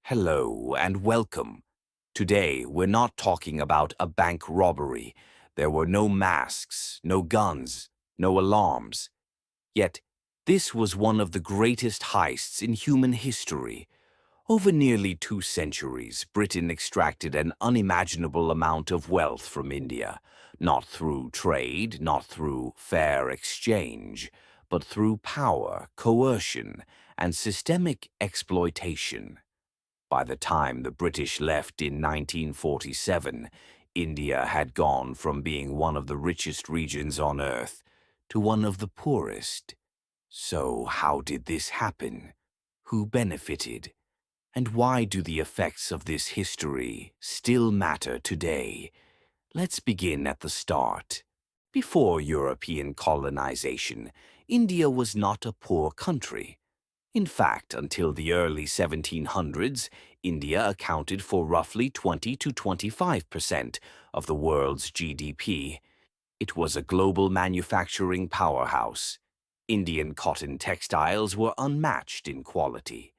Hello and welcome. Today, we're not talking about a bank robbery. There were no masks, no guns, no alarms. Yet, this was one of the greatest heists in human history. Over nearly 2 centuries, Britain extracted an unimaginable amount of wealth from India, not through trade, not through fair exchange, but through power, coercion, and systemic exploitation. By the time the British left in 1947, India had gone from being one of the richest regions on Earth to one of the poorest. So how did this happen? Who benefited? And why do the effects of this history still matter today? Let's begin at the start. Before European colonization, India was not a poor country. In fact, until the early 1700s, India accounted for roughly 20 to 25% of the world's GDP. It was a global manufacturing powerhouse. Indian cotton textiles were unmatched in quality.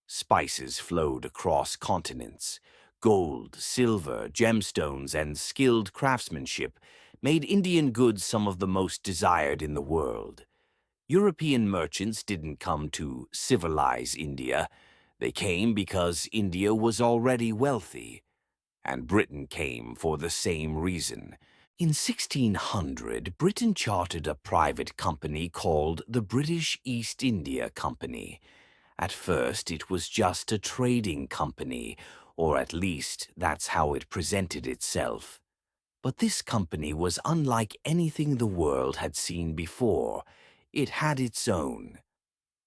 Spices flowed across continents. Gold, silver, gemstones, and skilled craftsmanship made Indian goods some of the most desired in the world. European merchants didn't come to civilize India. They came because India was already wealthy, and Britain came for the same reason. In 1600, Britain chartered a private company called the British East India Company. At first, it was just a trading company, or at least that's how it presented itself. But this company was unlike anything the world had seen before. It had its own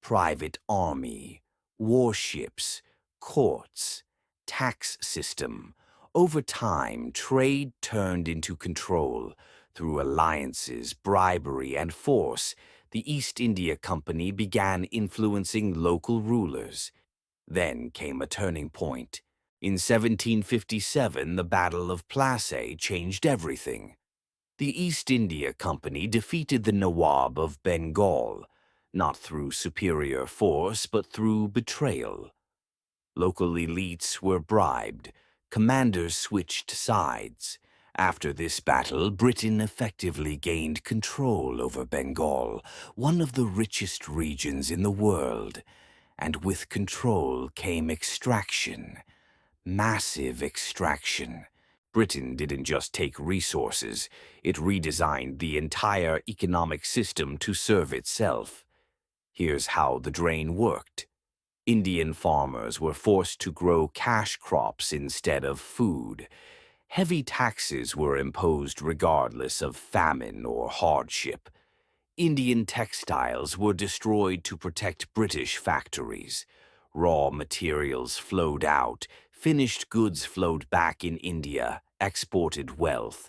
private army, warships, courts, tax system. Over time, trade turned into control. Through alliances, bribery, and force, the East India Company began influencing local rulers. Then came a turning point. In 1757, the Battle of Plassey changed everything. The East India Company defeated the Nawab of Bengal, not through superior force but through betrayal. Local elites were bribed. Commanders switched sides. After this battle, Britain effectively gained control over Bengal, one of the richest regions in the world. And with control came extraction. Massive extraction. Britain didn't just take resources, it redesigned the entire economic system to serve itself. Here's how the drain worked. Indian farmers were forced to grow cash crops instead of food. Heavy taxes were imposed regardless of famine or hardship. Indian textiles were destroyed to protect British factories. Raw materials flowed out, finished goods flowed back in India, exported wealth.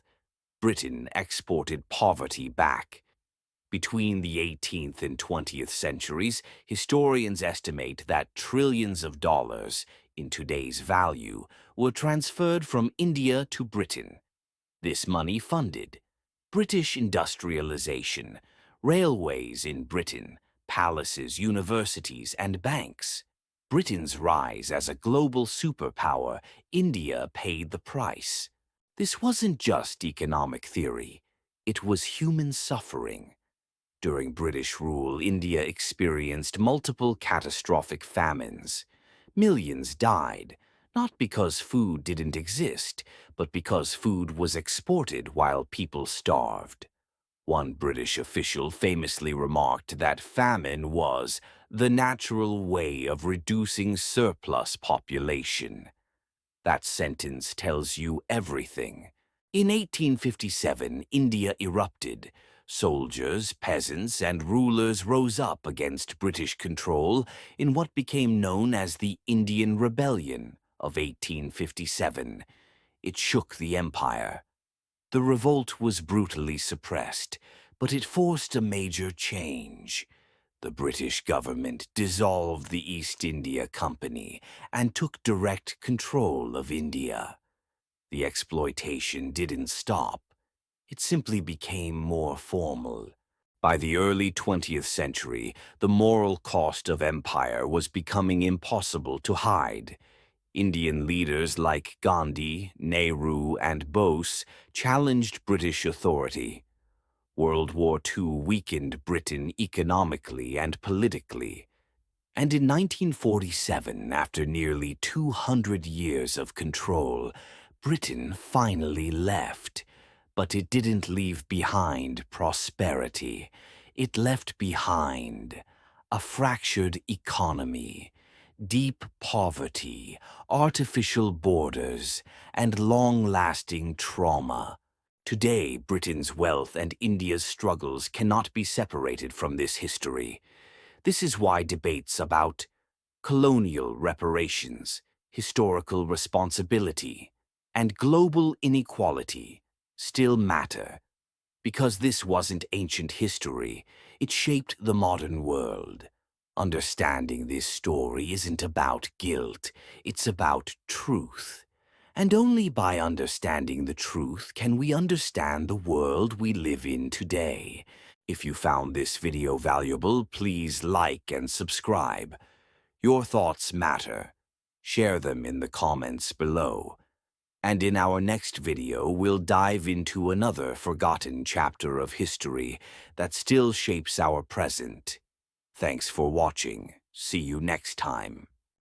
Britain exported poverty back. Between the 18th and 20th centuries, historians estimate that trillions of dollars, in today's value, were transferred from India to Britain. This money funded British industrialization, railways in Britain, palaces, universities, and banks. Britain's rise as a global superpower, India paid the price. This wasn't just economic theory. It was human suffering. During British rule, India experienced multiple catastrophic famines. Millions died, not because food didn't exist, but because food was exported while people starved. One British official famously remarked that famine was the natural way of reducing surplus population. That sentence tells you everything. In 1857, India erupted. Soldiers, peasants, and rulers rose up against British control in what became known as the Indian Rebellion of 1857. It shook the empire. The revolt was brutally suppressed, but it forced a major change. The British government dissolved the East India Company and took direct control of India. The exploitation didn't stop. It simply became more formal. By the early 20th century, the moral cost of empire was becoming impossible to hide. Indian leaders like Gandhi, Nehru, and Bose challenged British authority. World War II weakened Britain economically and politically. And in 1947, after nearly 200 years of control, Britain finally left. But it didn't leave behind prosperity. It left behind a fractured economy, deep poverty, artificial borders, and long-lasting trauma. Today, Britain's wealth and India's struggles cannot be separated from this history. This is why debates about colonial reparations, historical responsibility, and global inequality still matter. Because this wasn't ancient history, it shaped the modern world. Understanding this story isn't about guilt, it's about truth. And only by understanding the truth can we understand the world we live in today. If you found this video valuable, please like and subscribe. Your thoughts matter. Share them in the comments below. And in our next video, we'll dive into another forgotten chapter of history that still shapes our present. Thanks for watching. See you next time.